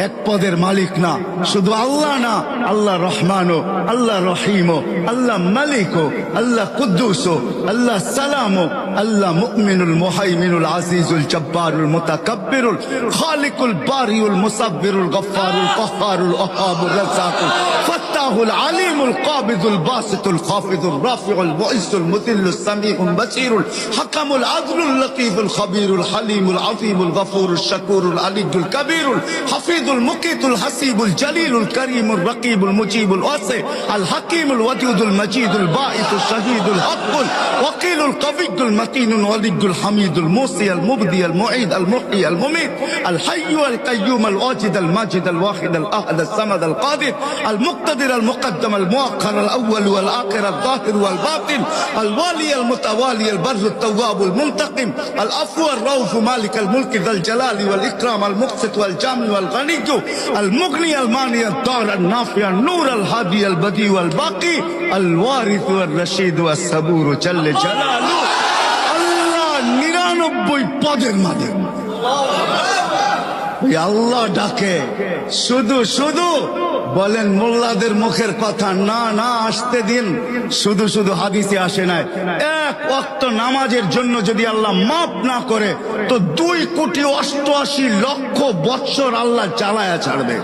এক পদের মালিক না, শুধু আল্লাহ না, আল্লাহ রহমানও, আল্লাহ রহিমও, আল্লাহ মালিকও, আল্লাহ কুদ্দুসও, আল্লাহ সালামও, আল্লাহ মুমিনুল মুহাইমিনুল আজিজুল জব্বারুল মুতাকাব্বিরুল খালিকুল বারিউল মুসাব্বিরুল গফফারুল কাহ্হারুল ওয়াহাবুর রাজ্জাকুল ফাত্তাহুল আলিমুল কাবিদুল বাসিতুল খাফিদুর রাফিউল মুইজ্জুল মুদিল্লুস সামিউল বাসীরুল হাকামুল আদলুল লতীফুল খবীরুল হালিমুল আযীমুল গফুরুশ শাকুরুল আলিয়ুল কবীরুল হাফিজুল মুকিতুল হাসিবুল জলিলুল করিমুল রকিবুল মুজিবুল ওয়াসি আল হাকিমুল ওয়াদুদুল মজিদুল বাঈসুল শাহীদুল হকুল ওয়াকিলুল কবিয়ুল মতিনুল ওয়ালিয়ুল হামিদুল মুসি আল মুবদি আল মুঈদ আল মুহয়ি আল মুমীত আল হাইয়্যু আল কাইয়্যুম আল ওয়াজিদ আল মাজিদ আল ওয়াহিদ আল আহাদ আল সামাদ আল কাদির আল মুক্তাদির আল মুকদ্দম আল মুআখ্খার আল আউয়াল ওয়াল আখির আল যাহির ওয়াল বাতিন আল ওয়ালি আল মুতাওয়ালি আল বাররু আত তাওয়াব আল মুনতাকিম আল আফু আর রাউফ মালিক আল মুলক যাল জালালি ওয়াল ইকরাম আল মুকসিত ওয়াল জামি ওয়াল গনি আল মুগনি আল মানি আল দার আল নাফি আল নূর আল হাদি আল বদি ওয়াল বাকি আল ওয়ারিস ওয়াল রশিদ ওয়াস সাবুর জাল্লে জালালু। আল্লাহ 99 পদের মালিক। আল্লাহ ডাকে শুধু শুধু বলেন মোল্লাদের মুখের কথা না, না আসতে দিন। শুধু শুধু হাদিসে আসে নাই, এক ওয়াক্ত নামাজের জন্য যদি আল্লাহ মাফ না করে তো 2,88,00,000 বৎসর আল্লাহ জ্বালায়া ছাড়বে।